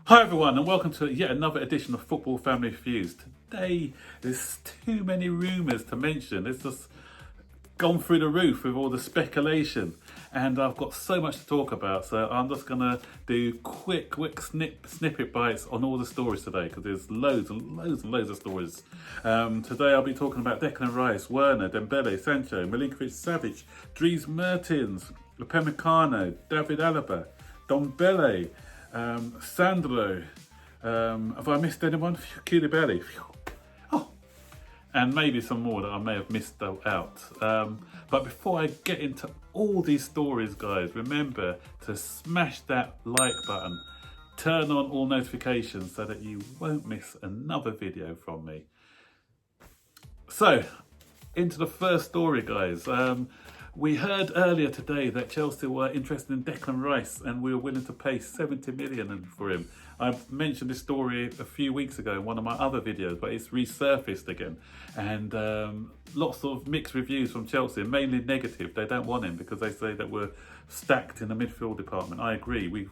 Hi everyone and welcome to yet another edition of Football Family Feuds. Today there's too many rumours to mention. It's just gone through the roof with all the speculation and I've got so much to talk about, so I'm just going to do quick snippet bites on all the stories today because there's loads of stories. Today I'll be talking about Declan Rice, Werner, Dembele, Sancho, Milinkovic-Savic, Dries Mertens, Upamecano, David Alaba, Ndombele, Sandro, have I missed anyone? Koulibaly. Oh, and maybe some more that I may have missed out. But before I get into all these stories, guys, remember to smash that like button, turn on all notifications so that you won't miss another video from me. So, into the first story, guys. We heard earlier today that Chelsea were interested in Declan Rice and we were willing to pay 70 million for him. I've mentioned this story a few weeks ago in one of my other videos, but it's resurfaced again. And lots of mixed reviews from Chelsea, mainly negative. They don't want him because they say that we're stacked in the midfield department. I agree. We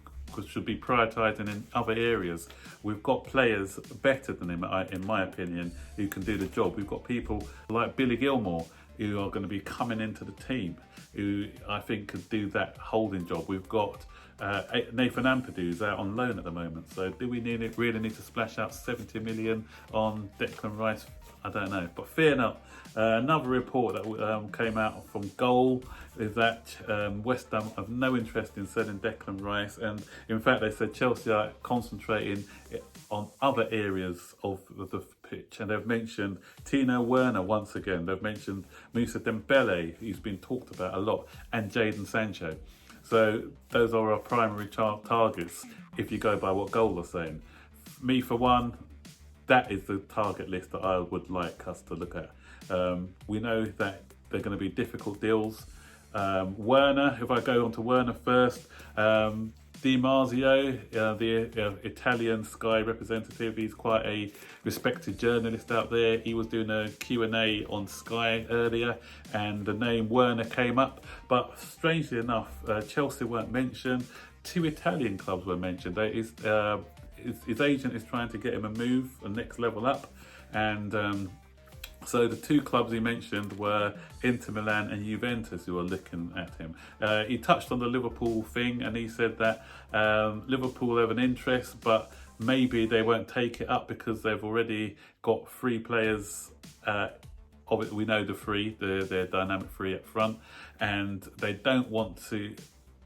should be prioritising in other areas. We've got players better than him, in my opinion, who can do the job. We've got people like Billy Gilmore, who are going to be coming into the team, who I think could do that holding job. We've got Nathan Ampadu's out on loan at the moment. So do we really need to splash out 70 million on Declan Rice? I don't know, but fear not. Another report that came out from Goal is that West Ham have no interest in selling Declan Rice, and in fact they said Chelsea are concentrating on other areas of the pitch, and they've mentioned Tino Werner once again. They've mentioned Moussa Dembele, who's been talked about a lot, and Jadon Sancho. So those are our primary targets if you go by what Goal are saying. Me for one, that is the target list that I would like us to look at. We know that they're going to be difficult deals. Werner, if I go on to Werner first, Di Marzio, the Italian Sky representative, he's quite a respected journalist out there. He was doing a Q&A on Sky earlier and the name Werner came up, but strangely enough, Chelsea weren't mentioned. Two Italian clubs were mentioned. His agent is trying to get him a move, a next level up, and so the two clubs he mentioned were Inter Milan and Juventus, who are looking at him. He touched on the Liverpool thing and he said that Liverpool have an interest, but maybe they won't take it up because they've already got three players of it. We know the three, they're dynamic three up front, and they don't want to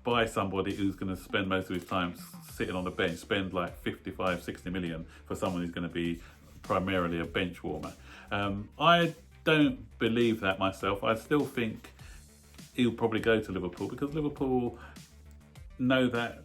buy somebody who's going to spend most of his time sitting on the bench, spend like 55, 60 million for someone who's going to be primarily a bench warmer. I don't believe that myself. I still think he'll probably go to Liverpool because Liverpool know that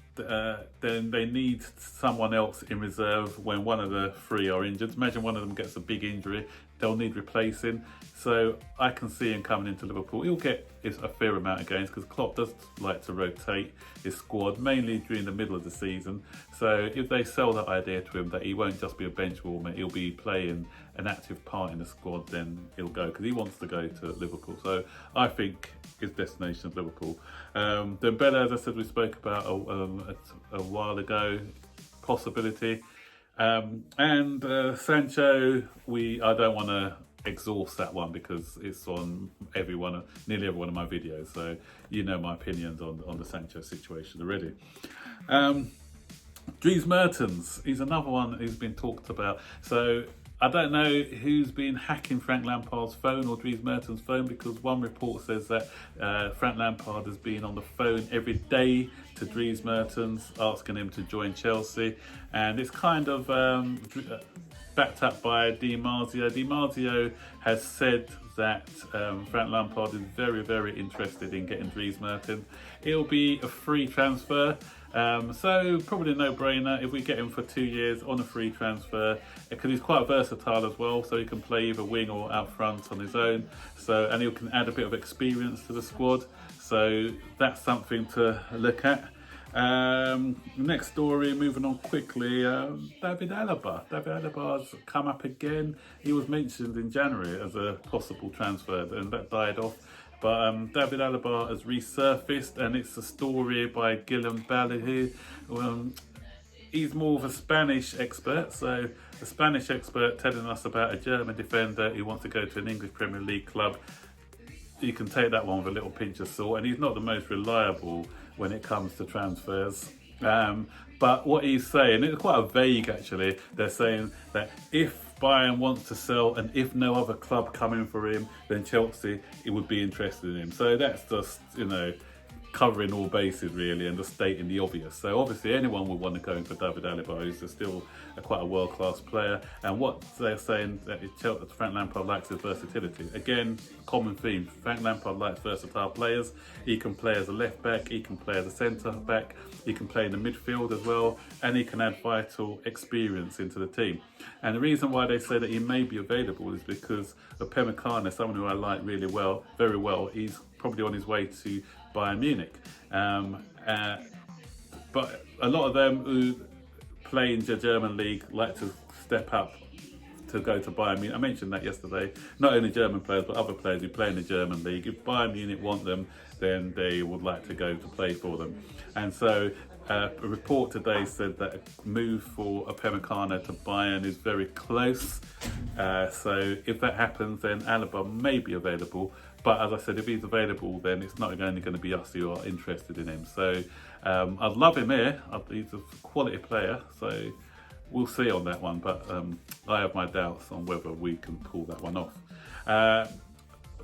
then they need someone else in reserve when one of the three are injured. Imagine one of them gets a big injury, they'll need replacing. So I can see him coming into Liverpool. He'll get a fair amount of games because Klopp does like to rotate his squad, mainly during the middle of the season. So if they sell that idea to him that he won't just be a bench warmer, he'll be playing an active part in the squad, then he'll go because he wants to go to Liverpool. So I think his destination is Liverpool. Dembele, as I said, we spoke about a while ago, possibility. And Sancho, I don't want to exhaust that one because it's on nearly every one of my videos, so you know my opinions on the Sancho situation already. Dries Mertens, he's another one who's been talked about. So I don't know who's been hacking Frank Lampard's phone or Dries Mertens' phone, because one report says that Frank Lampard has been on the phone every day to Dries Mertens asking him to join Chelsea, and it's kind of backed up by Di Marzio. Di Marzio has said that Frank Lampard is very interested in getting Dries Mertens. It'll be a free transfer. So probably a no-brainer if we get him for 2 years on a free transfer, because he's quite versatile as well, so he can play either wing or out front on his own, and he can add a bit of experience to the squad, so that's something to look at. Next story, moving on quickly, David Alaba. David Alaba's come up again. He was mentioned in January as a possible transfer and that died off. But David Alaba has resurfaced, and it's a story by Gillen Ballyhoo. he's more of a Spanish expert. So a Spanish expert telling us about a German defender who wants to go to an English Premier League club. You can take that one with a little pinch of salt, and he's not the most reliable when it comes to transfers. But what he's saying, it's quite vague actually. They're saying that if Bayern wants to sell and if no other club come in for him, then Chelsea would be interested in him. So that's just, covering all bases really and just stating the obvious. So obviously anyone would want to go in for David Alaba, who's still quite a world-class player. And what they're saying that Frank Lampard likes is versatility. Again, common theme. Frank Lampard likes versatile players. He can play as a left back, he can play as a centre back, he can play in the midfield as well, and he can add vital experience into the team. And the reason why they say that he may be available is because of Upamecano, someone who I like really well, very well. He's probably on his way to Bayern Munich. But a lot of them who play in the German league like to step up to go to Bayern Munich. I mentioned that yesterday. Not only German players, but other players who play in the German league. If Bayern Munich want them, then they would like to go to play for them. And so a report today said that a move for Upamecano to Bayern is very close. So if that happens, then Alaba may be available. But as I said, if he's available, then it's not only going to be us who are interested in him. So I'd love him here. He's a quality player. So we'll see on that one. But I have my doubts on whether we can pull that one off.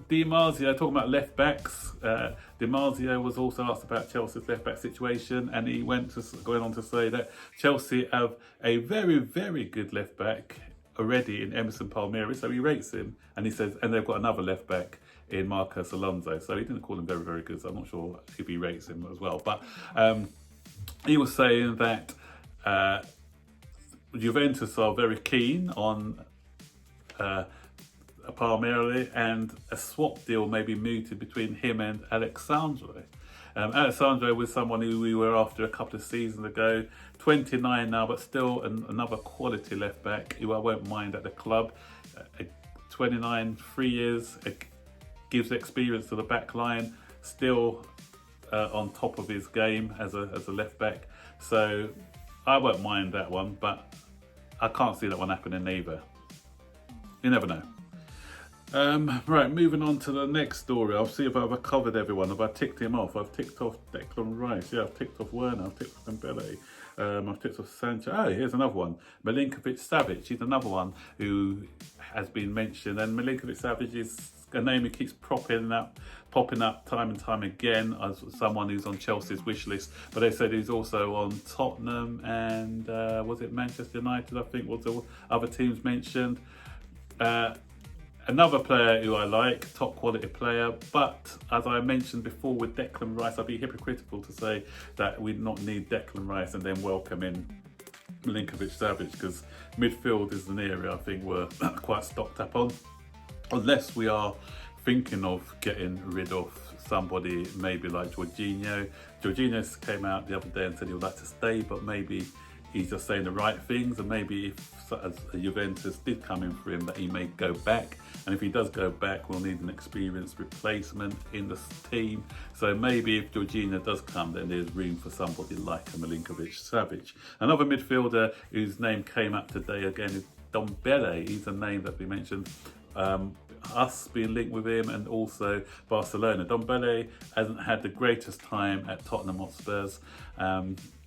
Di Marzio, talking about left backs. Di Marzio was also asked about Chelsea's left back situation, and he went on to say that Chelsea have a very, very good left back already in Emerson Palmieri, so he rates him, and he says, and they've got another left back in Marcos Alonso, so he didn't call him very, very good, so I'm not sure if he rates him as well. But he was saying that Juventus are very keen on Palmieri, and a swap deal may be mooted between him and Alexandro. Alexandro was someone who we were after a couple of seasons ago, 29 now, but still another quality left back who I won't mind at the club. 29, 3 years, gives experience to the back line, still on top of his game as a left back. So I won't mind that one, but I can't see that one happening either. You never know. Right, moving on to the next story. I'll see if I've covered everyone. Have I ticked him off? I've ticked off Declan Rice. Yeah, I've ticked off Werner. I've ticked off Ndombele. I've ticked off Sancho. Oh, here's another one. Milinkovic-Savic. He's another one who has been mentioned. And Milinkovic-Savic is a name who keeps popping up time and time again as someone who's on Chelsea's wish list. But they said he's also on Tottenham and was it Manchester United, I think, was the other teams mentioned. Another player who I like, top quality player, but as I mentioned before with Declan Rice, I'd be hypocritical to say that we not need Declan Rice and then welcome in Milinkovic-Savic, because midfield is an area I think we're quite stocked up on, unless we are thinking of getting rid of somebody maybe like Jorginho. Jorginho came out the other day and said he would like to stay, but maybe he's just saying the right things, and maybe if Juventus did come in for him, that he may go back. And if he does go back, we'll need an experienced replacement in the team. So maybe if Jorginho does come, then there's room for somebody like a Milinkovic-Savic. Another midfielder whose name came up today again is Ndombele. He's a name that we mentioned. Us being linked with him, and also Barcelona. Ndombele hasn't had the greatest time at Tottenham Hotspurs.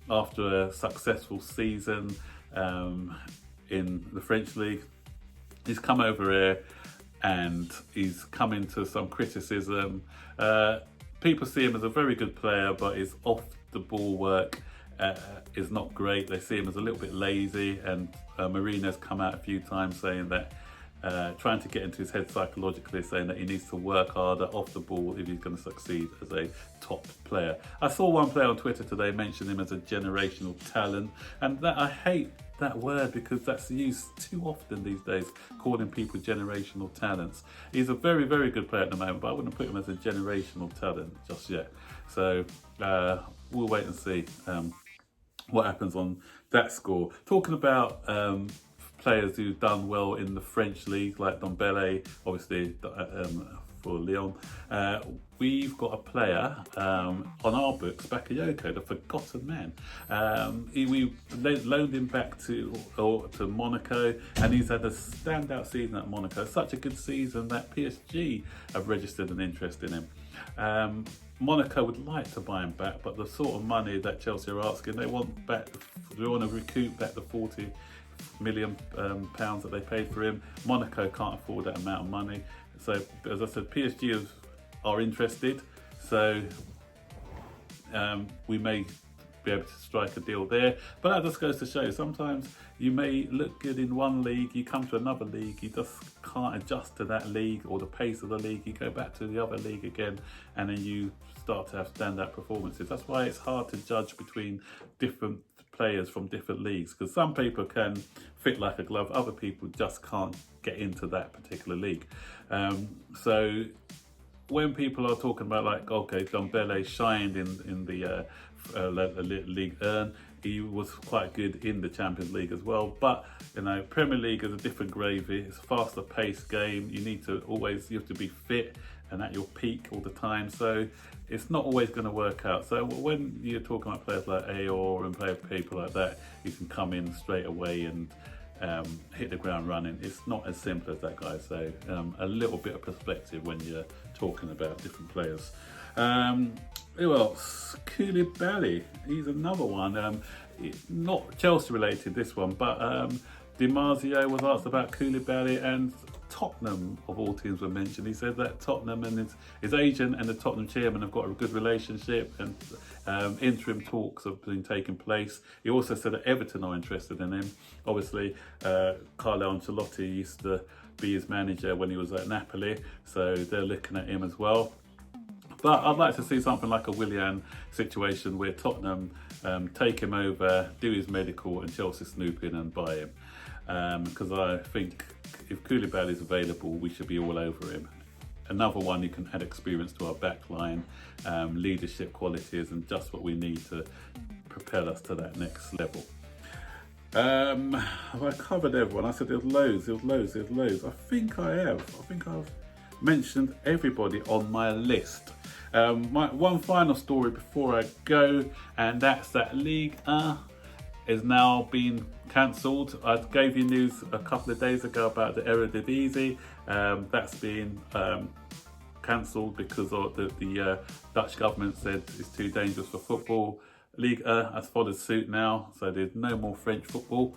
After a successful season in the French league, he's come over here and he's come into some criticism. People see him as a very good player, but his off the ball work is not great. They see him as a little bit lazy, and Mourinho's come out a few times saying that trying to get into his head psychologically, saying that he needs to work harder off the ball if he's going to succeed as a top player. I saw one player on Twitter today mention him as a generational talent, and that I hate that word because that's used too often these days, calling people generational talents. He's a very, very good player at the moment, but I wouldn't put him as a generational talent just yet. So we'll wait and see what happens on that score. Talking about players who've done well in the French league, like Ndombele, obviously for Lyon. We've got a player on our books, Bakayoko, the forgotten man. We loaned him back to Monaco, and he's had a standout season at Monaco. Such a good season that PSG have registered an interest in him. Monaco would like to buy him back, but the sort of money that Chelsea are asking, they want to recoup back the 40 million pounds that they paid for him. Monaco can't afford that amount of money. So, as I said, PSG are interested. So, we may be able to strike a deal there. But that just goes to show, sometimes you may look good in one league, you come to another league, you just can't adjust to that league or the pace of the league, you go back to the other league again, and then you start to have standout performances. That's why it's hard to judge between different players from different leagues, because some people can fit like a glove, other people just can't get into that particular league. So when people are talking about, like, okay, Ndombele shined in the League 1, he was quite good in the Champions League as well, but you know, Premier League is a different gravy. It's a faster paced game. You have to be fit and at your peak all the time, so it's not always going to work out. So when you're talking about players like Ayor and people like that, you can come in straight away and hit the ground running. It's not as simple as that, guys. So a little bit of perspective when you're talking about different players. Who else? Koulibaly, he's another one. Not Chelsea related, this one, but Di Marzio was asked about Koulibaly, and Tottenham, of all teams, were mentioned. He said that Tottenham and his agent and the Tottenham chairman have got a good relationship, and interim talks have been taking place. He also said that Everton are interested in him. Obviously, Carlo Ancelotti used to be his manager when he was at Napoli, so they're looking at him as well. But I'd like to see something like a Willian situation where Tottenham take him over, do his medical, and Chelsea snoop in and buy him. Because I think if Koulibaly is available, we should be all over him. Another one who can add experience to our back line, leadership qualities, and just what we need to propel us to that next level. Have I covered everyone? I said there's loads. I think I have. I think I've mentioned everybody on my list. One final story before I go, and that's that Ligue 1 is now being cancelled. I gave you news a couple of days ago about the Eredivisie. That's been cancelled because of the Dutch government said it's too dangerous for football. Ligue 1 has followed suit now, so there's no more French football.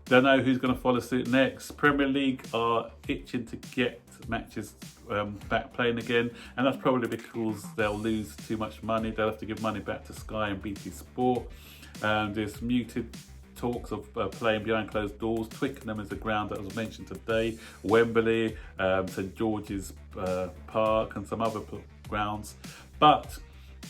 Don't know who's going to follow suit next. Premier League are itching to get matches back playing again, and that's probably because they'll lose too much money. They'll have to give money back to Sky and BT Sport. There's muted talks of playing behind closed doors. Twickenham is the ground that was mentioned today. Wembley, St George's Park, and some other grounds. But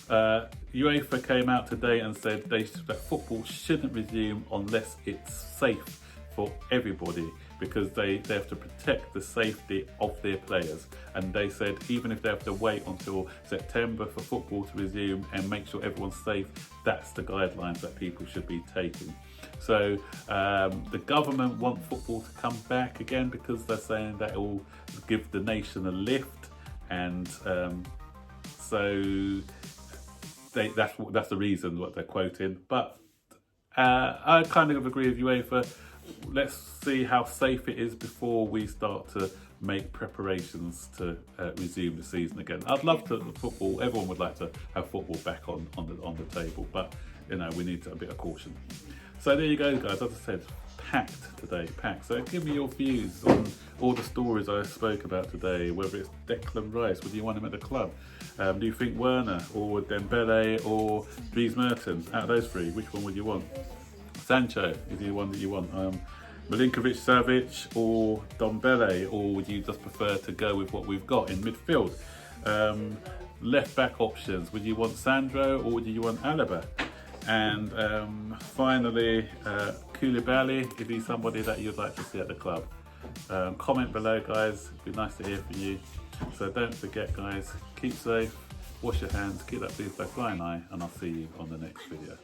UEFA came out today and said that football shouldn't resume unless it's safe for everybody, because they have to protect the safety of their players. And they said even if they have to wait until September for football to resume and make sure everyone's safe, that's the guidelines that people should be taking. So the government want football to come back again because they're saying that it will give the nation a lift, and so that's the reason what they're quoting. But I kind of agree with UEFA. Let's see how safe it is before we start to make preparations to resume the season again. I'd love to football. Everyone would like to have football back on the table, but you know, we need a bit of caution. So there you go, guys. As I said, packed today, packed. So give me your views on all the stories I spoke about today. Whether it's Declan Rice, would you want him at the club? Do you think Werner or Dembele or Dries Mertens? Out of those three, which one would you want? Sancho is the one that you want. Milinkovic-Savic or Ndombele, or would you just prefer to go with what we've got in midfield? Left back options, would you want Sandro or would you want Alaba? And finally, Koulibaly, is he somebody that you'd like to see at the club? Comment below, guys. It'd be nice to hear from you. So don't forget, guys, keep safe, wash your hands, keep that blue flag flying high, and I'll see you on the next video.